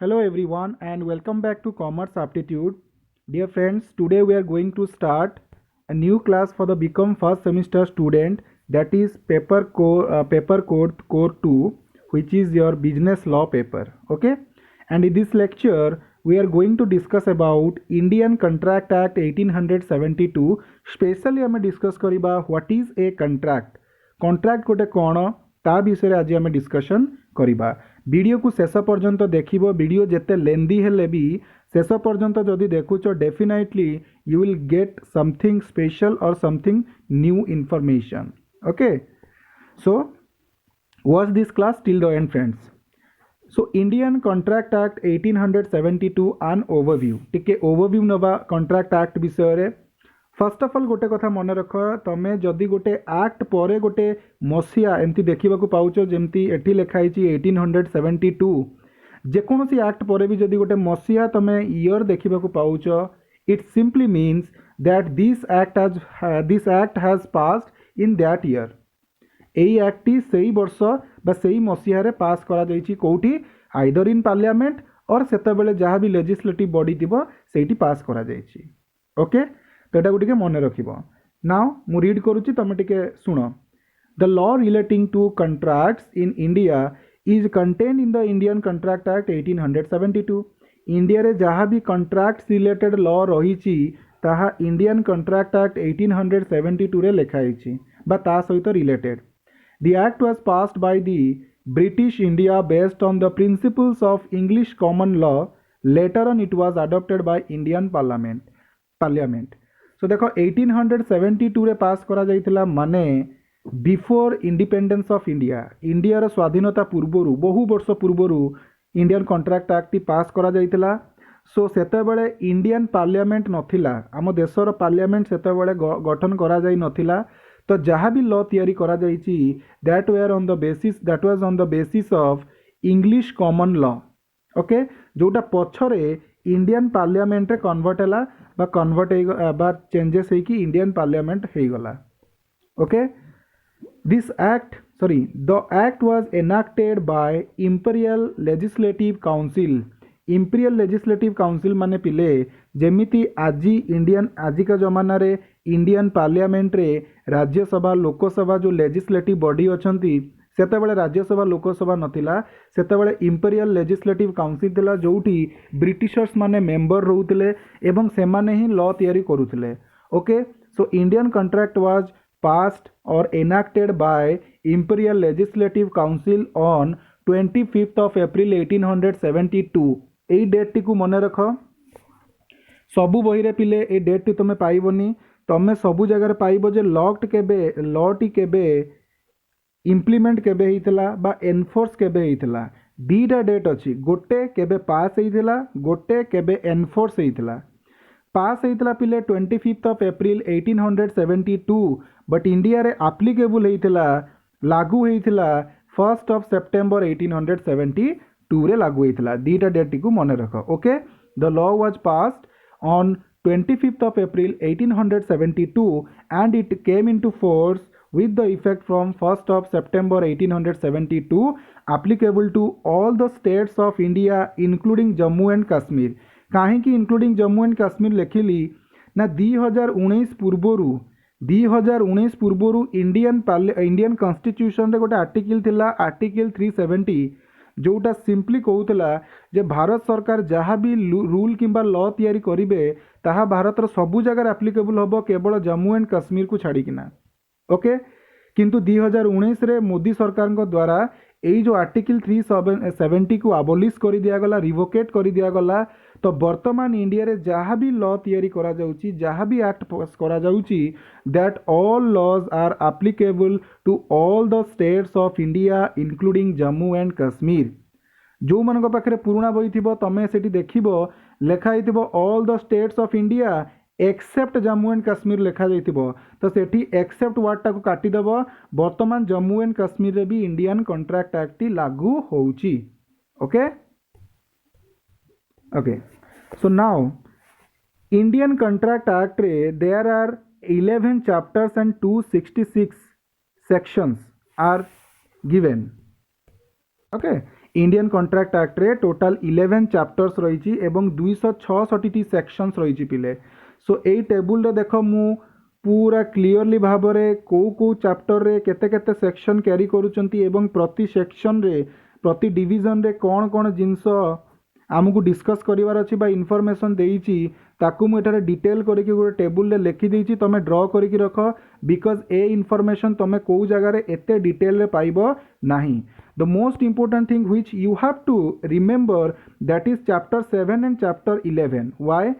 Hello everyone and welcome back to Commerce Aptitude. Dear friends, today we are going to start a new class for the Become First Semester student, that is paper code core 2, which is your business law paper. Okay? And in this lecture we are going to discuss about Indian Contract Act 1872. Specially we discuss kariba what is a contract गोटे कौन ता विषय आज आम discussion करिबा। Video को शेष पर्यंत देखिबो। वीडियो जेते लेंदी हेले भी शेष पर्यंत जदि देखुच definitely you will get something special or something new information. Okay, so watch this class till the end friends. So Indian contract act 1872 an overview टिके ओवरव्यू नवा कॉन्ट्रैक्ट एक्ट विषय रे। फर्स्ट ऑफ ऑल गोटे कथा मन रख, तुम्हें जदि गोटे एक्ट पर गोटे मसीहा एमती देखा पाच जमती एटी लिखाई 1872 जेकोसी एक्ट पर भी जदि गोटे मसीहा तुम्हें ईयर देखा पाच, it simply means that this act has passed in that year. यही एक्ट से वर्ष से मसीह पास करा कौटी आइदर इन पार्लियामेंट और सेतबेले जहाँ भी लेजिस्लेटिव बॉडी थी से पास करा ओके, तो यहाँ टे मन रख। नाउ मु रीड करुच्ची, तुम टे शुण। The law relating to contracts in India is contain in the Indian contract act 1872। India रे जहाँ भी कंट्रैक्ट्स रिलेटेड लॉ रही ताहा इंडियन कंट्रैक्ट एक्ट 1872 रे लिखाई बा ता सहित related. The act was passed by the British India based on the principles of English common law. Later on it was adopted by Indian Parliament. So देखो 1872 रे पास करा जाइथिला माने before independence of India. India रो स्वाधीनता पूर्वरु बहु वर्ष पूर्वरु इंडियन कॉन्ट्रैक्ट एक्ट पास करा जाइथिला। सो सेतेबेले इंडियन पार्लियामेंट नथिला, आम देशर पार्लियामेंट सेतेबेले गठन करा जाई नथिला। तो जहाँ भी लॉ तैयारी करा जाइछि that was on the basis of English common law. Okay, जोटा पछरे इंडियन पार्लियामेंट रे कन्वर्ट हैला बा चेंजेस है कि इंडियन पार्लियामेंट हो गला। Okay, the act was enacted by imperial legislative council. Imperial legislative council माने पिले जेमिति आजिका जमाना रे इंडियन पार्लियामेंट रे राज्यसभा लोकसभा जो लेजिस्लेटिव बॉडी अछंती सेतेबेले राज्यसभा लोकसभा नथिला, सेतेबेले इंपीरियल लेजिस्लेटिव काउंसिल थिला जोठी ब्रिटिशर्स माने मेंबर रहउथिले एवं सेमाने ही लॉ तैयारी करूथिले। Okay, so Indian contract was passed or enacted by imperial legislative council on 25th of April 1872। यही डेट टी को मन रख। सबु बही रे पिले ए डेट टी तुम्हें पाइबनी, तुम्हें सबु जगह पाइब जे लॉ टी केबे इम्प्लीमेंट केबे हितला बा एनफोर्स केबे हितला। दीटा डेट अच्छी, गोटे केबे पास हितला, गोटे केबे एनफोर्स हितला। पास हितला पिले 25th of April 1872, but India रे एप्लीकेबल हितला लागू हितला 1st of September 1872 रे लागू हितला। दीटा डेट को मन रख। Okay, the law was passed on 25th of April 1872 and it came into force with the effect from 1st of September 1872, applicable to all the states of India including Jammu and Kashmir। कहीं कि including Jammu and Kashmir लिखिली ना 2019 पूर्वरु Indian constitution रे गोटे article थिला article 370 जोटा simply कहूला जे भारत सरकार जहाँ भी रूल किंबा लॉ तैयारी करिवे ताहा भारतर सबु जगह एप्लीकेबल होबो केवल जम्मू एंड काश्मीर को छाड़िकिना। ओके, किंतु 2019 रे मोदी सरकार द्वारा यही जो आर्टिकल 370 को आबोलिश कर दिगला, रिवोकेट कर दिगला। तो वर्तमान इंडिया रे जहाँ भी लॉ तैयारी करा जाउची, जहाँ भी एक्ट पास करा जाउची, that all laws are applicable to all the states of India including Jammu and Kashmir. जो मान पाखे पुराना बही थी तुम्हें से देखब लिखाई all the states of India accept Jammu and Kashmir लिखा जाइथिबो, तो सेठी एक्सेप्ट वर्डटा को काटिदेव। वर्तमान जम्मू एंड काश्मीर रे भी इंडियन कॉन्ट्रैक्ट एक्ट लागू होउची। Okay okay, so now Indian contract act रे there are 11 chapters and 266 sections are given। Okay, Indian contract act रे टोटाल 11 चैप्टर्स रही एवं 266 सेक्शंस रही पिले। सो एई टेबुल रे देख मु पूरा क्लीयरली भाव में कौ चैप्टर रे केते केते सेक्शन कैरी करूचंती एवं प्रति सेक्शन रे प्रति डिवीजन रे कौन कौन जिनस आमको डिस्कस करिवार अछि बा इनफॉरमेशन देइछि ताकू मु एटारे डिटेल करके गोटे टेबुल रे लिखि देइछि तमे ड्रॉ करके रख बिकॉज ए इनफॉरमेशन तमे को जगह रे एते डिटेल रे पाइबो नाही। The most important thing which you have to remember that is chapter 7 and chapter 11 why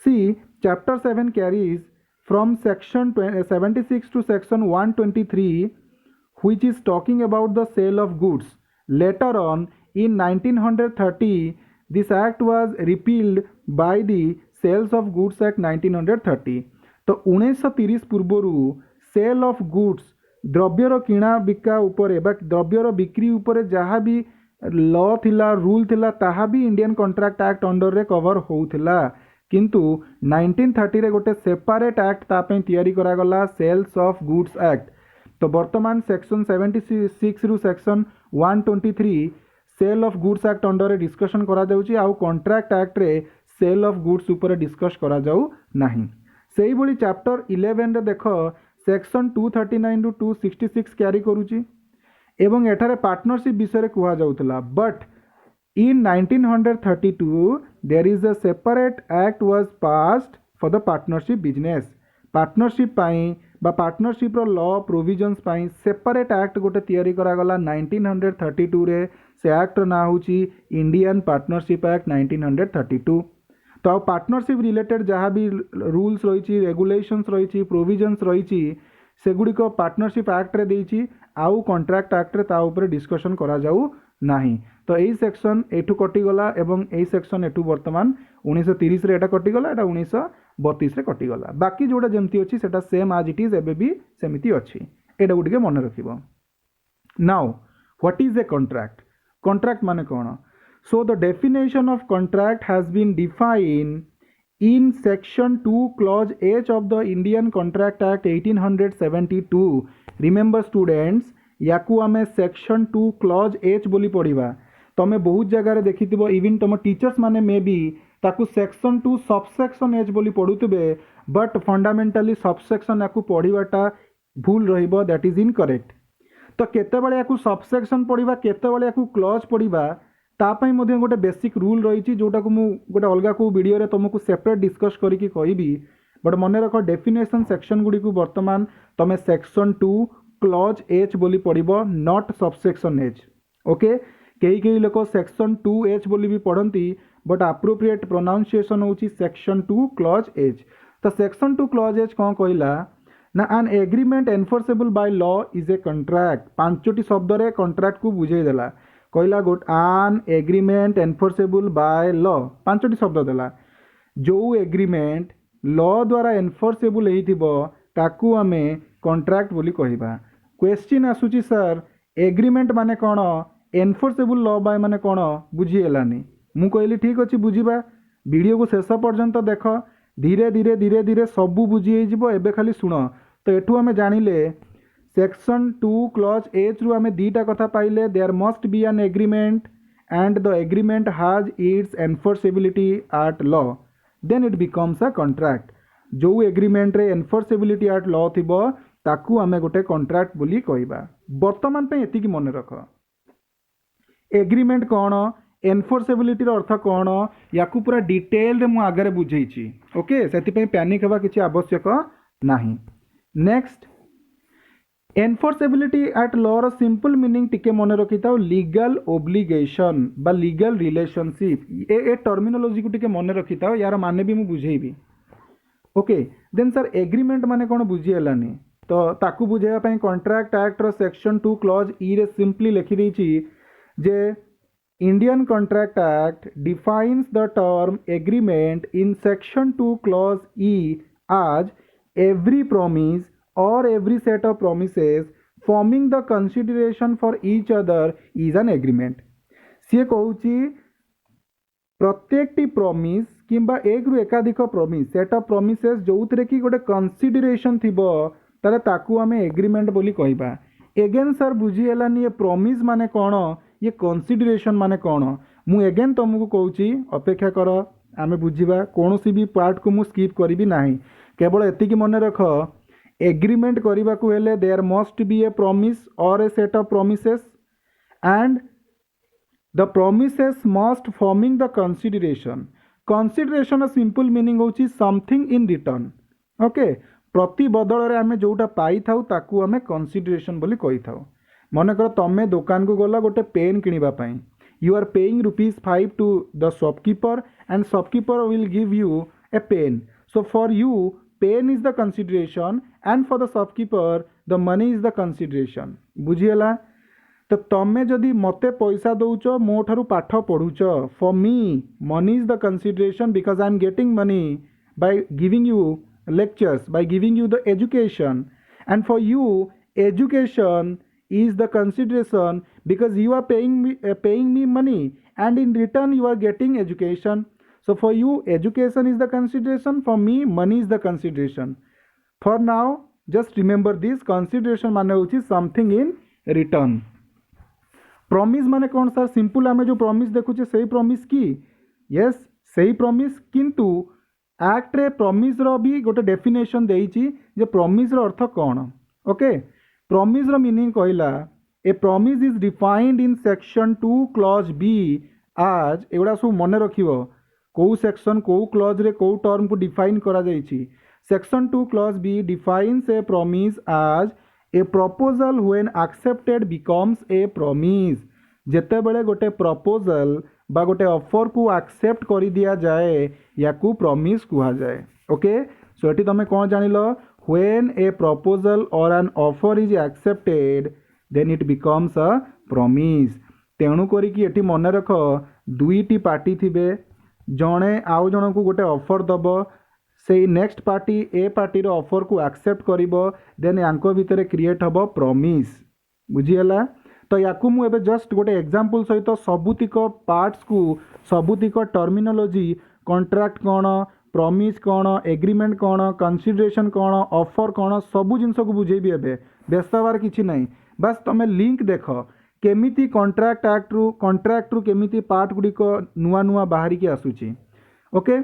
see chapter 7 carries from section 76 to section 123 which is talking about the sale of goods. Later on in 1930 this act was repealed by the Sales of Goods Act 1930। तो 1930 पूर्वरु cell of goods द्रव्यर किणा बिका उपरे बा द्रव्यर बिक्री उपरे जहाँ भी law थिला rule थिला ताहा भी इंडियन कॉन्ट्रैक्ट एक्ट अंडर रे कवर होउथिला किंतु 1930 रे गोटे सेपरेट एक्ट तापे तैयारी करागला सेल्स ऑफ गुड्स एक्ट। तो वर्तमान सेक्शन 76 रु section 123 sale of goods act under रे डिस्कशन करा जाउची आउ कॉन्ट्रैक्ट एक्ट रे सेल ऑफ गुड्स ऊपर डिस्कस करा जाउ नाही। सेही भली चैप्टर 11 रे देखो सेक्शन 239 रु 266 कैरी करूची एवं एठारे पार्टनरशिप विषय कुहा जाउतला but in 1932 there is a separate act was passed for the partnership business। Partnership पाई बा पार्टनरशिप रो लॉ प्रोविजंस पाई सेपरेट एक्ट गोटे तैयारी करा गला 1932 रे। से एक्ट ना होची इंडियन पार्टनरशिप एक्ट 1932। तो पार्टनरशिप रिलेटेड जहाँ भी रूल्स रही रेगुलेशंस रही प्रोविजंस रही सेगुड़िक पार्टनरशिप एक्ट रे देइची आउ कॉन्ट्रैक्ट एक्ट रे ता ऊपर डिस्कशन करा जाऊ नाही। तो यही सेक्शन एठू कटिगला एवं यही सेक्शन एठू वर्तमान 1930 रे एटा कटिगला एटा 1932 रे कटिगला बाकी जोड़ा जेमती अछि सेटा सेम आज इट इज एबे भी सेमिति अछि एटा गुटिके मन रखिबो। Now what is a contract? Contract माने कोन? So the definition of contract has been defined in section 2 clause H of the Indian Contract Act 1872। remember students याकू आमे सेक्शन 2 क्लॉज H बोली पढ़िबा। तमे बहुत जगह रे देखिथिबो इवन तुम टीचर्स माने मे बी ताकू सेक्शन 2 सबसेक्शन H बोली पढ़ुतबे बट फंडामेंटली सबसेक्शन याकू पढ़िबाटा भूल रहिबो दैट इज इनकरेक्ट। तो केतेबेले याकू सबसेक्शन पढ़िबा केतेबेले याकू क्लॉज पढ़िबा तापाई मध्य गोटे बेसिक रूल रही जोटा को मु गोटे अलग को वीडियो रे तुमको सेपरेट डिस्कस करिकी कहबी बट मन रख डेफिनेशन सेक्शन गुडी को वर्तमान तमे सेक्शन 2 क्लॉज H बोली पढ़िबो नॉट सबसेक्शन H। ओके कई लोक सेक्शन 2H बोली भी पढ़ती बट अप्रोप्रिएट प्रोनाउंसिएशन होची सेक्शन 2 क्लॉज H। तो सेक्शन 2 क्लॉज H कौन कहला ना an agreement enforceable by law is a contract. पांचटी शब्द रे कॉन्ट्रैक्ट को बुझे देला कहला गोट an agreement enforceable by law पांचटी शब्द देला जो एग्रीमेंट लॉ द्वारा एनफोर्सेबल होइथिबो ताकू आमे कॉन्ट्रैक्ट बोली कहिबा। क्वेश्चन आसुची सर एग्रीमेंट माने कोन एनफोर्सेबल लॉ बाय माने कोन बुझी हेलानी मु कहली ठीक अछि बुझीबा वीडियो को शेष पर्यंत देख धीरे धीरे धीरे धीरे सबू बुझी जिवो एबे खाली सुन। तो एठू आमे जानिले सेक्शन 2 क्लॉज H रु आमे दीटा कथा पाइले there must be an agreement and the agreement has its enforceability at law then it becomes a contract. जो एग्रीमेंट रे एनफोर्सेबिलिटी एट लॉ थिबो ताकू आमे गोटे कॉन्ट्रैक्ट बोली कहबा। वर्तमान पे एतिकी मन रख एग्रीमेंट कौन एनफोर्सेबिलिटी अर्थ कौन याकू पूरा डिटेल रे मु आगे बुझेइछि। ओके सेति पैनिक हेबा किछि आवश्यक नाही। नेक्स्ट एनफोर्सेबिलिटी एट लॉ रो सिंपल मीनिंग टिके मन रखि थाओ लीगल ओब्लिगेशन बा लीगल रिलेशनशिप ए टर्मिनोलॉजी को टिके मन रखि थाओ यार माने भी मु बुझेइबी। ओके देन सर एग्रीमेंट माने कोन बुझी हेलानी तो ताकू बुझेया पई कॉन्ट्रैक्ट एक्ट रो सेक्शन 2 क्लॉज E रे सिंपली लिखि देइछि जे Indian contract act defines the term agreement in section 2 clause E as every promise or every set of promises forming the consideration for each other is an agreement। सी कहूची प्रत्येक promise किंबा एक रु एकाधिक promise set of promises जो थे कि गोटे consideration थिबो ताले ताकू आमे एग्रीमेंट बोली कहबा। एगेन सर बुझी हेलानी ये प्रॉमिस माने कोन ये कंसीडरेशन माने कौन मु एगेन तुमको कहूँ अपेक्षा कर आमे बुझिबा कौन भी पार्ट को मु स्किप करी नाही केवल एतिकी मन रख एग्रीमेंट करने को हेले there must be a promise or a set of promises and the promises must forming the consideration consideration simple meaning होची समथिंग इन रिटर्न ओके प्रति बदल रे आमे जोटा पाई थाउ ताकू आमे कंसीडरेशन बोली कहि थाउ मन कर तमे दुकान को गला गोटे पेन किनिबा पई you are paying ₹5 to the shopkeeper and shopkeeper will give you a pen so for you pen is the consideration and for the shopkeeper the money is the consideration बुझीगला तो तमें जदि मते पैसा दौच मो ठारू पाठ पढ़ुच for me money is the consideration because I am getting money by giving you lectures by giving you the education and for you education is the consideration because you are paying me money and in return you are getting education so for you education is the consideration for me money is the consideration for now just remember this consideration माने होची something in return promise माने कौन sir simple आमे जो promise देखुचे सही promise की yes सही promise किंतु एक्ट रे प्रॉमिस रो भी गोटे डेफिनेशन देइची जे प्रॉमिस रो अर्थ कौन ओके प्रॉमिस रो मीनिंग कहला a promise is defined in section 2 clause B आज एगुड़ा सब मन रखिबो को सेक्शन को क्लॉज रे को टर्म को डिफाइन करा जाइची section 2 clause B defines a promise as a proposal when accepted becomes a promise जेते बेले गोटे प्रपोजल बा गोटे ऑफर को एक्सेप्ट कर दिया जाए या को प्रॉमिस कहा जाए ओके सो एटी तुम कौन जानिल when a proposal or an offer is accepted then it becomes a promise तेणु करिकी एटी मन रख दुईटी पार्टी थिबे जणे आउ जन को गोटे ऑफर दब से नेक्स्ट पार्टी ए पार्टी रो ऑफर को एक्सेप्ट करिवो देन यांको भितर क्रिएट हबो प्रॉमिस बुझीगला तो या मुझे जस्ट गोटे एग्जांपल सहित सबुतिक पार्ट्स को सबुतिक टर्मिनोलॉजी कॉन्ट्रैक्ट कौन प्रॉमिस कौन एग्रीमेंट कौन कंसीडरेशन कौन ऑफर कौन सबू जिनस को बुझेबी एबे व्यस्त हबार किसी ना बस तुम लिंक देख केमिति कॉन्ट्रैक्ट रु केमिति पार्ट गुड़िक नुआ नुआ बाहरी की आसुची ओके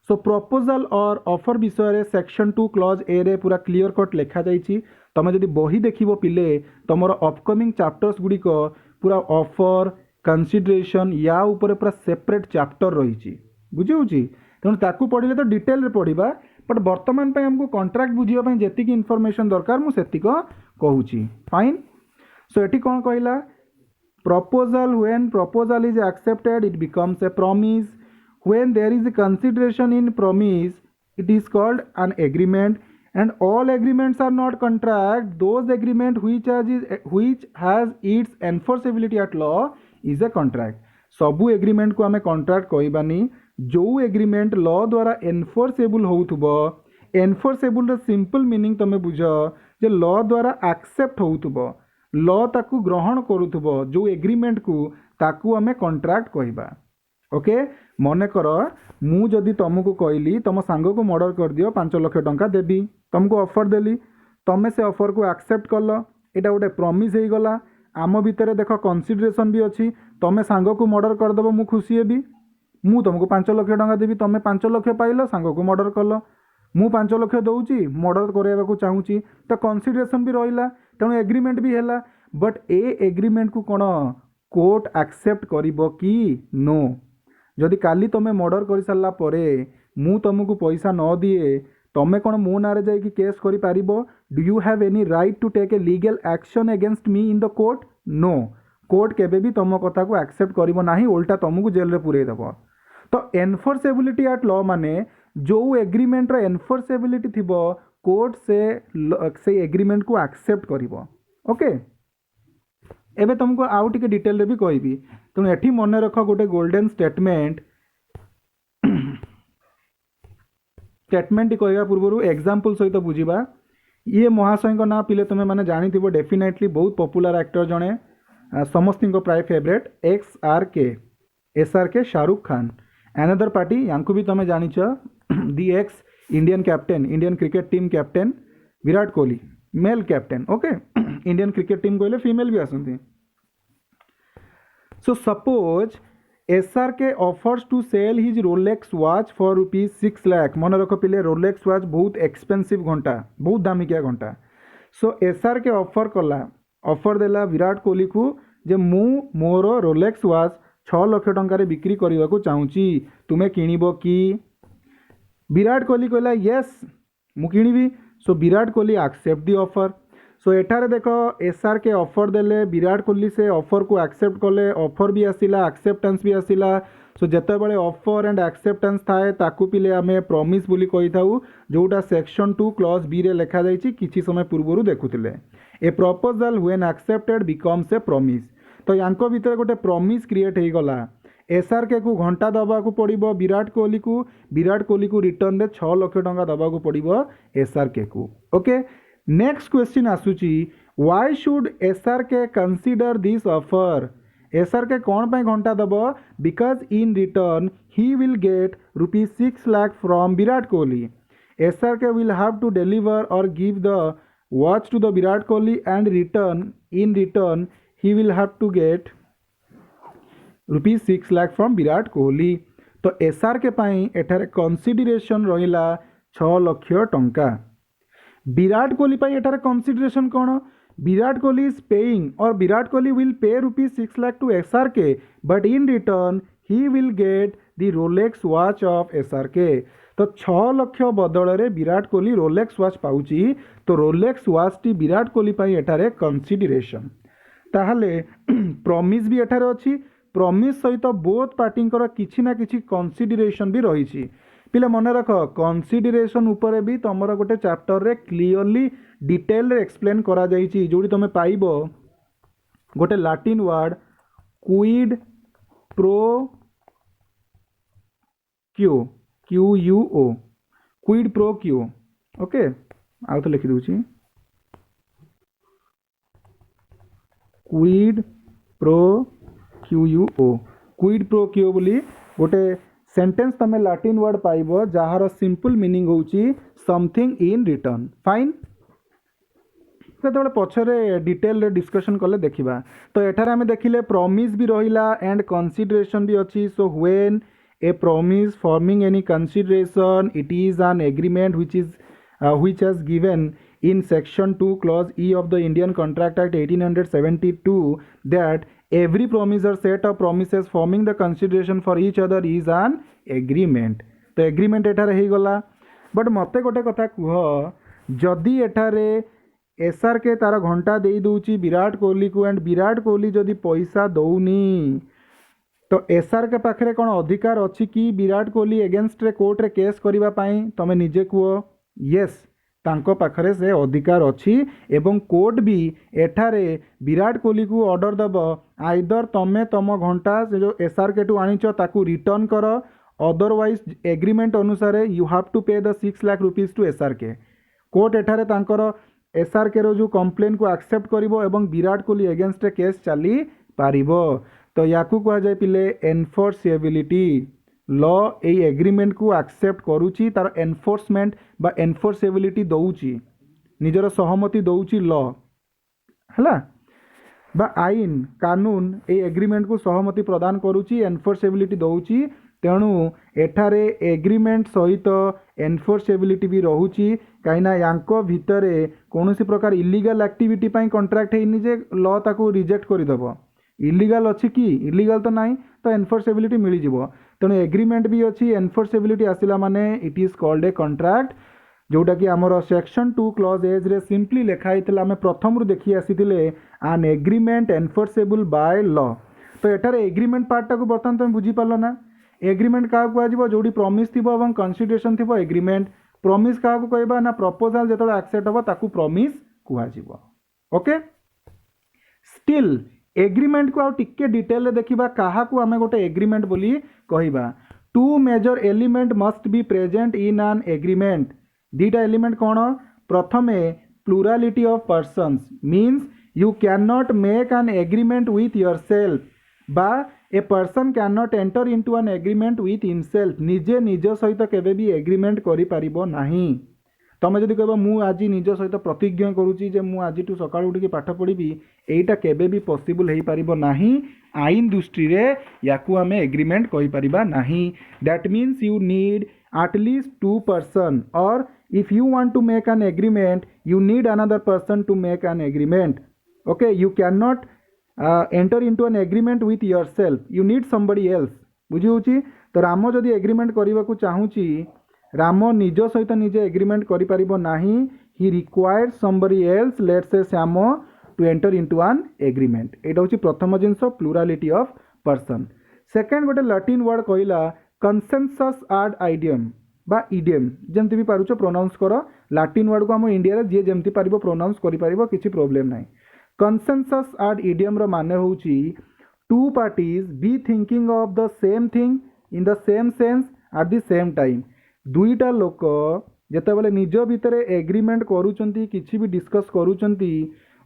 सो प्रपोजल और ऑफर विषय सेक्शन 2 क्लॉज ए रे पूरा क्लियर कट लिखा जाइए तुम जब बही देखिबो पिले तुमर अपकमिंग चैप्टर्स गुड़िक पूरा ऑफर कंसीडरेशन या ऊपर पूरा सेपरेट चैप्टर रही बुझे तेणु ताकू पढ़ले तो डिटेल रे पढ़ा बट बर्तमान पे हमको कॉन्ट्रैक्ट बुझिया जेतिक इनफॉरमेशन दरकार मु सेतिक कहूची फाइन सो एटी कौन कहला proposal when proposal is accepted it becomes a promise when there is a consideration in promise it is called an agreement and all agreements are not contract those agreement which has its enforceability at law is a contract सबू agreement को आमे contract कहबानी जो agreement law द्वारा enforceable होउथबो enforceable रे simple meaning तमे बुझ जे law द्वारा accept होउथबो law ताकू ग्रहण करूथबो जो एग्रीमेंट को ताकू आमे कॉन्ट्रैक्ट कहबा ओके मन कर मु जदि तुमको कहली तुम सांग को मर्डर कर दियो 5 लाख टंका देवी तुमको ऑफर देली तमें से ऑफर को एक्सेप्ट कल एटा गोटे प्रॉमिस हो गला आम भितर देख कंसीडरेशन भी अच्छी तुम सांग को मर्डर करदेव मु खुशी हेबी मु तुमको 5 लाख टंका देवी तुम 5 लाख पाइल सांग को मर्डर कल मु 5 लाख दौची मर्डर करवाक चाहूँगी तो कंसीडरेशन भी रहा तेणु एग्रीमेंट भी है बट ए एग्रीमेंट को कौन कोर्ट एक्सेप्ट करिबो कि नो जदि काली तुम मर्डर कर सारा परे मु तुमको पैसा न दिए तमें कौन मो ना जाकि केस कर do you have any right to take a legal action against me in the court no court केबे भी तुम कथा को एक्सेप्ट करिवो नाही उल्टा तुमको जेल रे पुरे देबो तो एनफोर्सेबिलिटी एट लॉ माने जो एग्रीमेंट रो एनफोर्सेबिलिटी थिबो कोर्ट से एग्रीमेंट को एक्सेप्ट करिवो ओके एबे तुमको आउ टिके डिटेल रे भी कहबी तेणु एठी मन रख गोटे गोल्डन स्टेटमेंट स्टेटमेंट कहवा पूर्व एग्जांपल सहित बुझा ये महाशय ना पिले तुम्हें मैंने जानी डेफिनेटली बहुत पॉपुलर एक्टर जड़े समस्त प्राय favourite SRK Shahrukh Khan another party यांकु भी तुम्हें जानिच the ex Indian captain Indian cricket team captain Virat Kohli male captain okay Indian cricket team कहले फीमेल भी आसती So suppose SRK offers to sell his Rolex watch for rupees 6 lakh. मन रख पिले Rolex watch बहुत एक्सपेंसिव घंटा, बहुत दामिकिया घंटा. So SRK ऑफर देला विराट कोहली को जे मु मोर रोलेक्स वाच 6 लाख टंकार बिक्री करने को चाहूँगी, तुम्हें किणव कि? विराट कोहली कहला येस मु किणवी. सो Virat Kohli accept the offer. सो एठारे देख SRK ऑफर देले, विराट कोहली से ऑफर को एक्सेप्ट कले, ऑफर भी आसिला, एक्सेप्टेंस भी आसिला. सो जितेबाला ऑफर एंड एक्सेप्टेंस थाए ताकू पिले आमे प्रॉमिस बोली कही थाउ, जोटा सेक्शन 2 क्लॉज बी रे लिखा जाइछि किछि समय पूर्वरु देखुथिले. A proposal when accepted becomes a promise. तो यांको भितर गोटे प्रॉमिस क्रिएट हो गला. SRK को घंटा दबा को पड़िबो विराट कोहली को, विराट कोहली को रिटर्न रे 6 लाख टंका दबा को पड़िबो SRK को. ओके, नेक्स्ट क्वेश्चन आसुची, why should SRK consider this offer? SRK कौन पाई घंटा दबो? Because in return he will get rupees 6 lakh from Virat Kohli. SRK will have to deliver or give the watch to the Virat Kohli and in return he will have to get rupees 6 lakh from Virat Kohli. तो SRK पाई एठारे consideration रहिला 6 लाख टंका. विराट कोहली पाई एठारे consideration कौन? Virat Kohli is paying or Virat Kohli will pay rupees 6 lakh to SRK, but in return he will get the Rolex watch of SRK. तो 6 लाख बदल रे विराट कोहली रोलेक्स वॉच पाउची. तो रोलेक्स वॉच टी विराट कोहली पाई एठारे कंसीडरेशन. ताहले प्रॉमिस भी एठारे अछि. प्रॉमिस सहित बोथ पार्टींकर किछि ना किछि कंसीडरेशन भी रही. पिले मन रख, कंसीडरेशन उपरे भी तुमर गोटे चैप्टर रे क्लियरली डिटेल रे एक्सप्लेन करा जाइछि, जोड़ी तुम पाइबो गोटे Latin word quid pro quo, QUO, quid pro quo. Okay, आउ तो लिखि दूची quid pro QUO, quid pro quo बोली गोटे सेंटेंस तमे लाटिन वर्ड पाइबो जहार सिंपल मीनिंग होउची समथिंग इन रिटर्न. फाइन, तो पछरे डिटेल रे डिस्कशन कले देखिबा. तो एठारे आमे देखिले प्रॉमिस भी रहिला एंड कंसीडरेशन भी अछि. So when A promise forming any consideration it is an agreement which has given in section 2 clause E of the Indian Contract Act 1872 that every promise or set of promises forming the consideration for each other is an agreement. तो agreement एठारे हो गला. But मते गोटे कथा कुह, जदि एठारे SRK तार घंटा दे दूची विराट कोहली को एंड विराट कोहली जदि पैसा दौनी, तो SRK पाखरे कौन अधिकार अच्छी कि विराट कोहली एगेंस्ट रे कोर्ट रे केस करबा पई? तमे निजे कुह. येस, तांको पाखरे से अधिकार अच्छी एवं कोर्ट भी एठारे विराट कोहली को ऑर्डर दब आइदर तमे तम घंटा से जो SRK टू आनीच ताकू रिटर्न कर, अदरवाइज एग्रीमेंट अनुसार you have to pay the 6 lakh rupees to SRK. Court एठारे तांकर SRK रो जो कंप्लेन को एक्सेप्ट करिवो एवं विराट कोहली एगेंस्ट रे केस चली पारिबो. तो याकू कहा जाए पिले एनफोर्सेबिलिटी. लॉ ए एग्रीमेंट को एक्सेप्ट करूची, तार एनफोर्समेंट बा एनफोर्सेबिलिटी दउची, निजर सहमति दउची लॉ हला बा आईन कानून ए एग्रीमेंट को सहमति प्रदान करूची, एनफोर्सेबिलिटी दउची. तेणु एठारे एग्रीमेंट सहित एनफोर्सेबिलिटी भी रहुची, कहीं यांको भितरे कौनसी प्रकार इलीगल एक्टिविटी पाई कॉन्ट्रैक्ट हेनी जे लॉ ताकू रिजेक्ट करदेव. इलीगल अच्छी कि इलीगल तो नहीं, तो एनफोर्सेबिलिटी मिल जिवो. तेणु एग्रीमेंट भी अच्छी, एनफोर्सेबिलिटी आसिला माने it is called a contract, जोटा कि आमर सेक्शन 2 क्लॉज एज रे सिंपली लिखा होता. आम प्रथम देखी आसी N agreement enforceable by law. तो एठारे एग्रीमेंट पार्टा को बर्तमान तुम बुझीपार ना. एग्रीमेंट क्या कह जोड़ी प्रॉमिस थी और कंसीडरेशन थी एग्रीमेंट. प्रॉमिस क्या कहबा ना प्रपोजल जो एक्सेप्ट हम ताकू प्रॉमिस कह. ओके, स्टिल एग्रीमेंट को टिके डिटेल देखा क्या आम गोटे एग्रीमेंट बोली कहबा. 2 major element must be present in an agreement. दीटा एलिमेंट कौन? प्रथमे plurality of persons, means you can not make an agreement with yourself बा a person can not enter into an agreement with himself. निजे निज सहित केबे भी agreement करि पारिबो नाही. तमें जदि कह मु आज निज सहित प्रतिज्ञा करुच्ची जे मु आज सकाळु उठिकी पाठ पढ़ी, एटा केबे भी पॉसिबल हो पारिबो नाही आईन दृष्टि रे याकू आमे एग्रीमेंट कहि परिबा नाही। That means you need at least 2 person, और if you want to make an agreement you need another person to make an agreement. Okay, you cannot enter into an agreement with yourself, you need somebody else. बुझी होची? तो राम जदि agreement करने को चाहूँगी, राम निज सहित निजे एग्रीमेंट करि परिबो नाही, he required somebody else, let's say Shyam, to enter into an agreement. एटा होची प्रथम जिंस प्लुरालिटी ऑफ पर्सन। सेकंड गोटे लैटिन वर्ड कहला कंसेंसस एड आइडियम बा इडियम, जमती भी पारुछ प्रोनाउंस कर। लैटिन वर्ड को हम इंडिया रे जे जमती पारिबो प्रोनाउंस करि पारिबो, किछि प्रॉब्लम नाही। कंसेंसस एड इडियम रो माने होउची two parties be thinking of the same thing in the same sense at the same time. दुईटा लोक जेतेबेले निज भितरे एग्रीमेंट करूचंती, किछि भी डिस्कस करूचंती,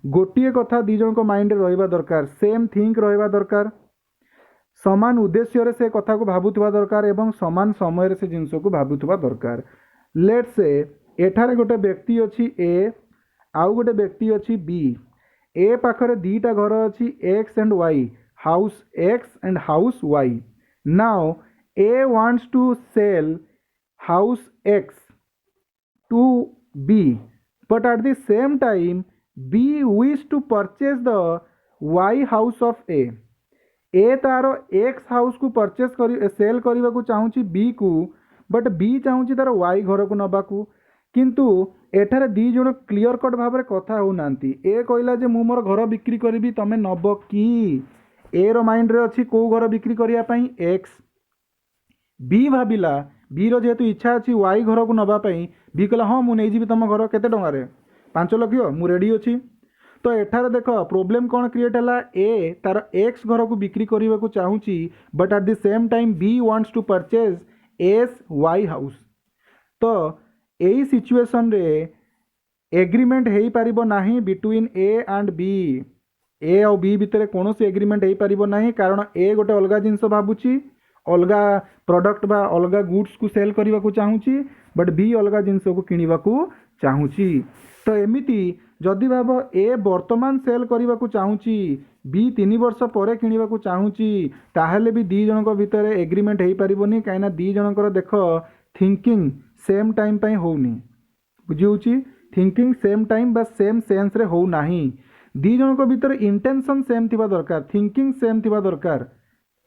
गोटिए कथा दी जन को माइंड रे रहबा दरकार, सेम थिंक रहबा दरकार, समान उद्देश्य रे से कथा को भाबुथबा दरकार एवं समान समय रे से जिंस को भाबुथबा दरकार। लेट्स से एठारे गोटे व्यक्ति अछि ए, आउ गोटे व्यक्ति अछि बी। ए पाखरे दीटा घर अछि X and Y, house X and house Y. Now A wants to sell house X to B, but at the same time B wish to purchase the Y house of A. ए तार x house को purchase कर cell करने को चाहूँगी B को, but B चाहूँगी तार Y घर को नबाकू, किंतु एठारे दी जन क्लियर कट भाव में कथा होना। ए कहला जे मु मोर घर बिक्री करी, तमें नब कि? ए रो माइंड रे अछि को घर बिक्री करिया पई एक्स। बी भाविला, बी रो जेहेतु इच्छा अच्छी वाई घर को नबा पई, बी कहला हाँ मु नहीं जीवी तुम घर केते टंगारे 5 लक्ष मु रेडी अच्छी। तो एठारे देख प्रोब्लेम कौन क्रिएट है, ए तार एक्स घर को बिक्री करने को चाहूँगी, but at the same time B wants to purchase as Y house. तो यही सिचुएशन रे एग्रीमेंट हो पारिबो नाही between A and B. A और बी भितर कौन सी एग्रीमेंट हो पारिबो नाही, कारण ए गोटे अलग जिनस भावुची, अलग प्रोडक्ट बा अलग गुड्स को सेल करने को चाहूँगी, बट बी अलग जिनस को किणवा को चाहूँगी। तो एमिति जदि भाव ए वर्तमान सेल करने को चाहूँगी, बी 3 वर्ष पर किणवा को चाहूँगी, ताहले भी दी जनक भितर एग्रीमेंट हो पारिबोनी, कहीं दी जनकर देख थिंकिंग सेम टाइम पे होनी। बुझी? थिंकिंग सेम टाइम बा सेम सेंस रे हो नाही। दी जनक भितर इंटेंशन सेम थिबा दरकार, थिंकिंग सेम थिबा दरकार।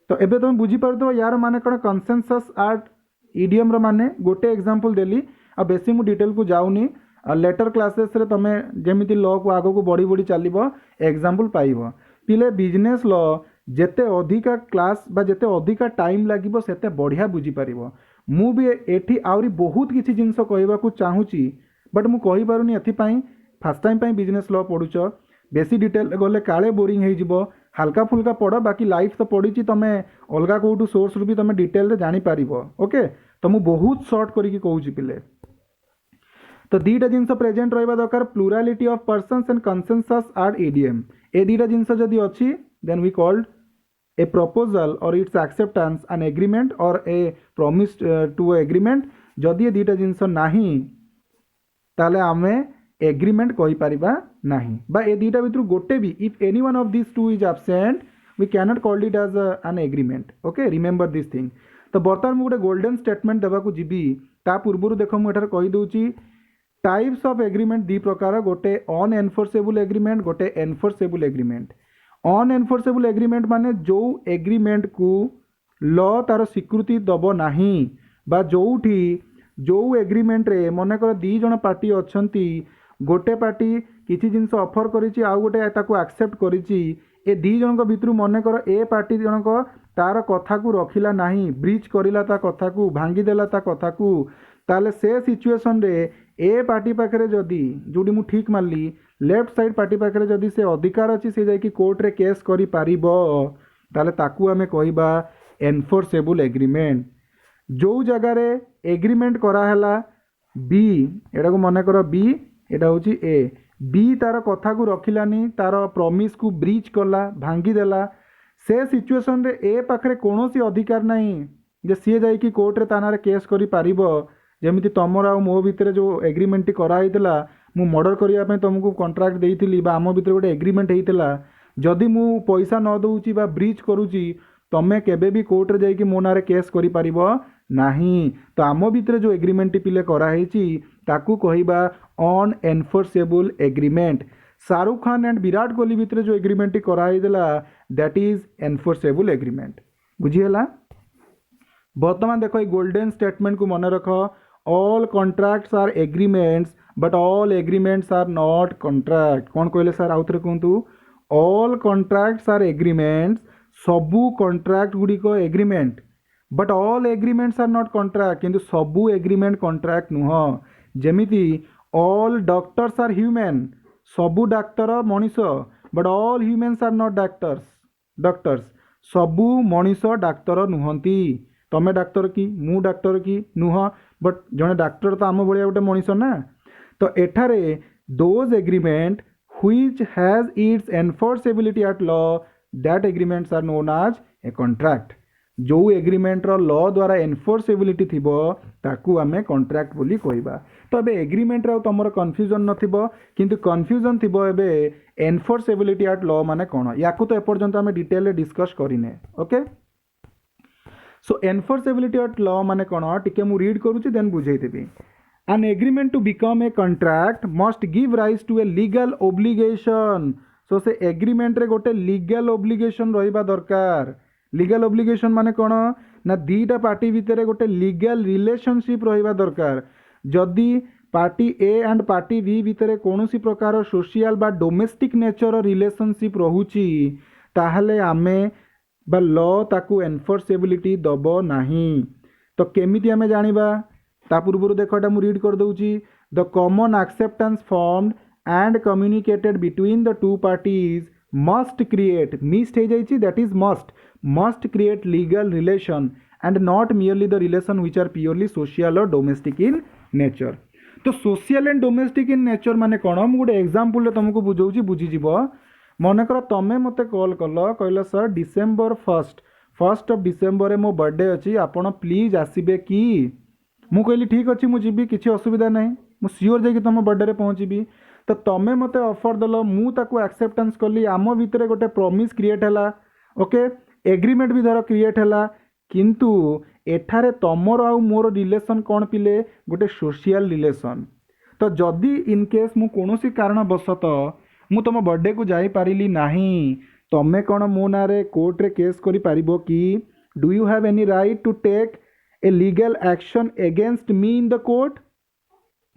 तो एबे तुम बुझी पारदो यार माने कौन कंसेंसस एट इडियम रो माने। गोटे एग्जांपल देली, आ बेसी मु डिटेल को जाऊनी, लेटर क्लासेस रे तमे जेमिति लॉ को आगो को बढ़ी बढ़ी चलिबो एग्जांपल पाइबो। पिले बिजनेस लॉ जेते अधिका क्लास बा जेते अधिका टाइम लागिबो सेते बढ़िया बुझी पारिबो। मु भी एठी आउरी बहुत किछि जिंस कहबा को चाहूची, बट मु कहि पारुनी एथि पई फर्स्ट टाइम पई बिजनेस लॉ पढुछ, बेसी डिटेल गले काले बोरिंग हो जिवो। हल्का फुल्का पढ़, बाकी लाइफ तो पढ़ी तुम अलग कौटू सोर्स रू भी तुम डिटेल रे जानी पारिबो। ओके, तो मु बहुत शॉर्ट करिकी कहूची पिले। तो दीटा जिनस प्रेजेंट रहिबा दरकार, plurality of persons and consensus ad idem. ए दीटा जिनस जदि अछि then we called a proposal or its acceptance an agreement or a promise two agreement. जदि ए दीटा जिनस नाही ताले आमे एग्रीमेंट कहि पारिबा नाही, बा ए दीटा भितर गोटे भी if any one of this two is absent we cannot called it as an agreement. Okay, remember this thing. तो बर्तमान मुझे गोल्डन स्टेटमेंट देवा को जीवी, ता पूर्व देख मुझे कही दूची टाइप्स ऑफ एग्रीमेंट दी प्रकार, गोटे अनएनफोर्सेबल एग्रीमेंट, गोटे एनफोर्सेबल एग्रीमेंट। अनएनफोर्सेबल एग्रीमेंट माने जो एग्रीमेंट को लॉ तार स्वीकृति दब नाही, बा जोठी जो एग्रीमेंट रे मन कर दी जन पार्टी अछंती, गोटे पार्टी किसी जिनस ऑफर करिछि आउ गोटे ताको एक्सेप्ट करिछि, ए दी जनक भितरु मन कर ए पार्टी जनक तार कथा को रखिला नाही, ब्रीच करिला ता कथा को, भांगी देला ता कथा को, ताले से सिचुएशन रे ए पार्टी पाखरे जदि जोडी मु ठीक मानली लेफ्ट साइड पार्टी पाखरे जदि से अधिकार अछि से जाई कि कोर्ट रे केस करि पारिबो, ताले ताकू आमे कहिबा एनफोर्सेबल एग्रीमेंट। जो जगह रे एग्रीमेंट करा हला बी, एटा को मन कर बी, एटा होची ए, बी तार कथा को रखिलानी, तार प्रॉमिस को ब्रीच कला, भांगी देला, से सिचुएशन रे ए पाखरे कोनोसी अधिकार नाही जे सी जाई कि कोर्ट रे तानारे केस करि पारिबो। जेमिति तमर आ मो भितर जो एग्रीमेंट करा हितला, मु मर्डर करिया पे तुमको कॉन्ट्रैक्ट देइथिली बा आम भितर गोटे एग्रीमेंट हेइतला, जदि मु पैसा न दउची बा ब्रीच करूची तमे केबे भी कोर्ट रे जाइकी मो नारे केस करि परिबो नाही। तो आम भितर जो एग्रीमेंट पिले कराहेची ताकू कहिबा unenforceable agreement. Shahrukh Khan and Virat Kohli भितर जो एग्रीमेंट कराई देला दैट इज एनफोर्सेबल एग्रीमेंट। बुझीगला। बर्तमान देखो ये गोल्डन स्टेटमेंट को मन रख, all contracts are agreements but all agreements are not contract. कौन कहले सर आउ थे कहतु, ऑल कॉन्ट्रैक्ट्स आर एग्रीमेंट्स, सबू कॉन्ट्रैक्ट गुड़िक agreement but all agreements are not contract, किंतु सबू एग्रीमेंट कॉन्ट्रैक्ट नुह। जेमिति ऑल डॉक्टर्स आर ह्यूमन, सबू डाक्तर मनीष but all humans are not doctors, सबू मनीष डाक्तर नुहंती। तमे डाक्तर कि मु डाक्तर कि नुह, बट जड़े डाक्तर तो आम भाया गोटे मनीष ना। तो एठारे those agreement which has its enforceability at law that agreements are known as a contract. जो एग्रीमेंट रो लॉ द्वारा एनफोर्सेबिलिटी थिबो ताकू आमे कॉन्ट्रैक्ट बोली कहबा। तो एबे एग्रीमेंट रो तमरो कन्फ्यूजन नथिबो, किंतु कन्फ्यूजन थिबो एबे एनफोर्सेबिलिटी एट लॉ माने कोन, याकू तो एपर्यंत आमे डिटेल रे डिस्कस करिने। Okay, so enforceability at law माने कोन टिके मु रीड करूची देन बुझेई देबी। An agreement to become a contract must give rise to a legal obligation. So से एग्रीमेंट रे गोटे लीगल ओब्लिगेशन रहिबा दरकार। लीगल ओब्लिगेशन माने कोन ना दीटा पार्टी भितर गोटे लीगल रिलेशनशिप रहिबा दरकार। जदि party A and party B भितर कोनोसी प्रकार सोशल बा डोमेस्टिक नेचर रिलेशनशिप रहुची ताहले आमे बा लॉ ताकू एनफोर्सेबिलिटी दब नाही। तो केमिति आमे जानिबा ता पूर्व देखटा मु रीड कर दउची, the common acceptance formed and communicated between the two parties must create, missed हो जाइछि that is must create legal relation and not merely the relation which are purely social or domestic in nature. तो social and domestic in nature माने कोन, मु गोटे example तुमको बुझाऊची बुझीजिव। मनकर तमें मते कॉल कल कहल sir December first of December मो बर्थडे अच्छी आपण प्लीज आसबे कि, मु कहली ठीक अच्छे मुझे किसी असुविधा ना, मु सियोर जाकि तुम बर्थडे पहुँची। तो तमें मते ऑफर दल मु ताकू एक्सेप्टेंस कली, आम भितर गोटे प्रॉमिस क्रिएट हैला। ओके, एग्रीमेंट भी धर क्रिएट हैला, किंतु एठारे तमर आउ मोर रिलेशन कौन पिले गोटे सोशल रिलेशन। तो जदि इनकेस मु कोनोसी कारणवशत मु तुम बर्थडे को जाई पारिली नाही, तमें कौन मो नारे कोर्ट रे केस करि पारिबो कि? Do you have any right to take a legal action against me in the court?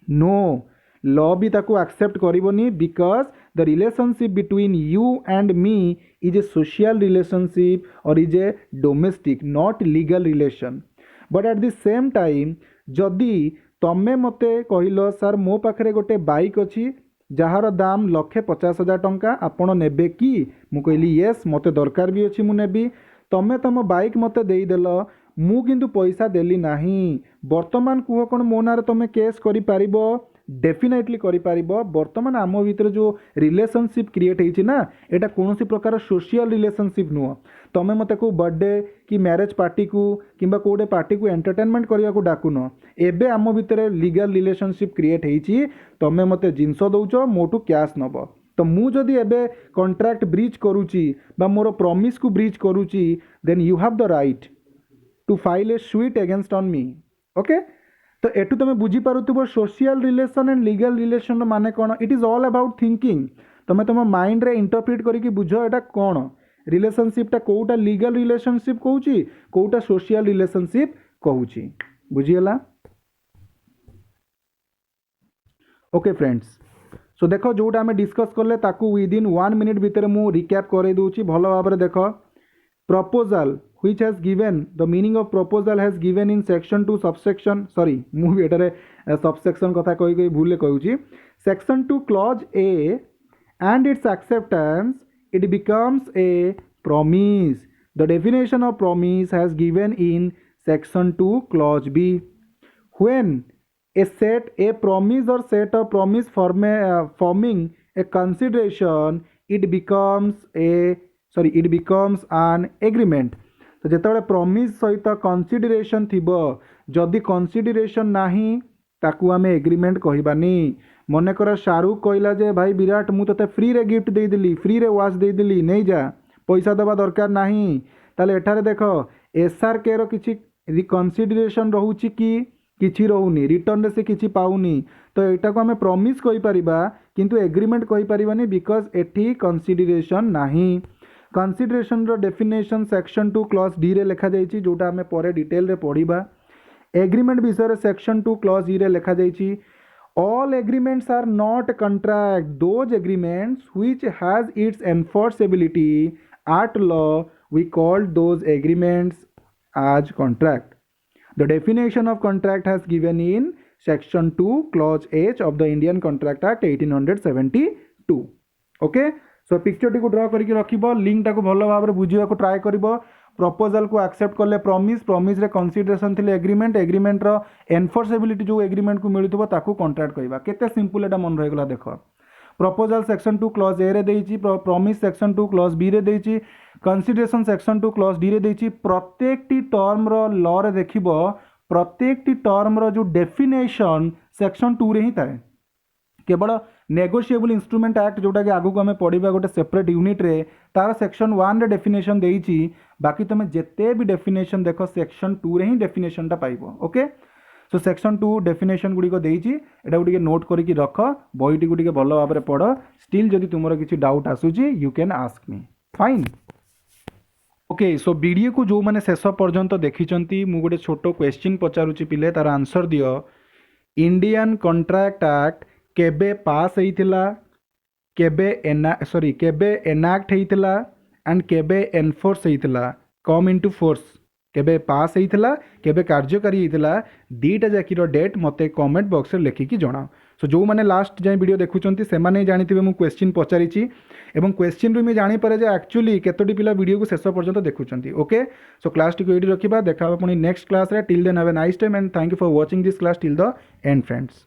No, law भी ताकू एक्सेप्ट करिवोनी because the relationship between you and me is a social relationship or is a domestic not legal relation. But at the same time जदि तमें मते कहलो sir मो पाखरे गोटे बाइक अच्छी जार दाम 1,50,000 टंका, आपण नेबे कि? मु कहली येस मते दरकार भी अच्छी मु नेबी। तमें तम बाइक मते देदेल, मु किंतु पैसा देली नाही। वर्तमान कुह कौन मो नारे तमें केस करि पारिबो? डेफिनेटली करि पारिबो। वर्तमान आम भितर जो रिलेशनशिप क्रिएट होइछि ना, एटा कोनोसी प्रकार सोशल रिलेशनशिप नुह। तमें मते को बर्थडे कि मैरेज पार्टी को किंबा कोडे पार्टी को एंटरटेनमेंट करने को डाकुन। एबे आम भितर लीगल रिलेशनशिप क्रिएट होइछि, तमें मते जिनस दउछ मोटू कैश नब। तो मु जदि एबे कॉन्ट्रैक्ट ब्रीच करूची बा मोर प्रॉमिस को ब्रीच करूची, then you have the right to file a suit against on me. Okay, तो एटू तुम बुझीपारुव social relation and legal relation माने कौन। It is all about thinking. तुम तुम माइंड रे इंटरप्रिट करके बुझ एटा कौन रिलेशनशिपटा, कोटा लीगल रिलेशनशिप कहूची कोटा सोशल रिलेशनशिप कहूची। बुझीगला? ओके फ्रेंड्स, सो देखो जोटा आम डिस्कस कले ताकू विदिन 1 मिनिट भितर मु रिकैप करे दूची भल भाव में। देख, proposal which has given the meaning of proposal has given in section 2 subsection मु भी एटारे subsection कथा कही भूल कहूची। section 2 clause A and its acceptance it becomes a promise. The definition of promise has given in section 2 clause B. When a promise or set of promise forming a consideration it becomes an agreement. तो जिते promise सहित consideration थिबो, जदि consideration नाही ताकू आमे agreement कहबानी। मनकर Shahrukh कहला जे भाई विराट मु तते फ्री रे गिफ्ट देदेली, फ्री रे वाच देदेली, नहीं जा, पैसा देवा दरकार नहीं। ताले एठारे देख एसआरके रो किछि कनसिडरेशन रहउची कि किछि रहउनी, रिटर्न रे से किछि पाउनी, तो एटा को आमे प्रॉमिस कहि परिबा किंतु एग्रीमेंट कहि परिबानी बिकॉज एठी कनसिडरेशन नाही। कनसिडरेशन रो डेफिनेशन सेक्शन 2 क्लॉज डी रे लिखा जाइछि, जोटा आमे परे डिटेल रे पढिबा। एग्रीमेंट विषय सेक्शन 2 क्लॉज ई रे लिखा जाइछि all agreements are not contract, those agreements which has its enforceability at law we call those agreements as contract. The definition of contract has given in section 2 clause H of the Indian Contract Act 1872. okay, so picture T को draw करके रखिबो, link टा को भलो भाव रे बुझिया को try करिवो। Proposal को एक्सेप्ट कले प्रॉमिस, प्रॉमिस रे कंसीडरेशन थिले एग्रीमेंट, एग्रीमेंट रो एनफोर्सेबिलिटी जो एग्रीमेंट को मिलुथबो ताकू कॉन्ट्रैक्ट कहबा। केते सिंपल एटा मन रहगला देखो। प्रपोजल सेक्शन 2 क्लॉज ए रे देइची, प्रॉमिस सेक्शन 2 क्लॉज बी रे देइची, कंसीडरेशन सेक्शन 2 क्लॉज डी रे देइची। प्रत्येक टी टर्म रो लॉ रे देखिबो, प्रत्येक टी टर्म रो जो डेफिनेशन सेक्शन 2 रे ही थाए। केवल नेगोशिएबल इंस्ट्रूमेंट एक्ट जोटा कि आगु को आमे पढ़िबा गोटे सेपरेट यूनिट रे, तार सेक्शन 1 रे डेफिनेशन देइची, बाकी तुम जिते भी डेफिनेशन देख सेक्शन 2 रे ही डेफिनेशन टा पाइबो। ओके, सो सेक्शन 2 डेफिनेशन गुडी को देइची, एटा गुडी नोट करके रख, बहीटी को टिके भलो भाबरे पढ़। स्टिल जदि तुमर किछि डाउट आसुची you can ask me, fine. Okay, so video को जो माने शेष पर्यंत देखिचंती, मु गोटे छोटो क्वेश्चन पचारुची पिले, तार आंसर दियो। इंडियन कॉन्ट्रैक्ट एक्ट केबे पास होइतिला, केबे एनाक्ट होइतिला एंड केबे एनफोर्स होइतिला, कम इनटू फोर्स, केबे पास होइतिला, केबे कार्यकारी होइतिला, दीटा जाकीर डेट मते कमेंट बॉक्स रे लिखिकी जणाओ। सो जो माने लास्ट जाय वीडियो देखुचंती से माने जानिथिबे मु क्वेश्चन पचारिची, एवं क्वेश्चन रु मी जानि पारे जे एक्चुअली केतोटी पिला वीडियो को शेष पर्यंत देखुचंती। ओके, सो क्लास टी को एडी रखिबा, देखा पुनी नेक्स्ट क्लास रे। Till then have a nice time and thank you for watching this class till the end friends.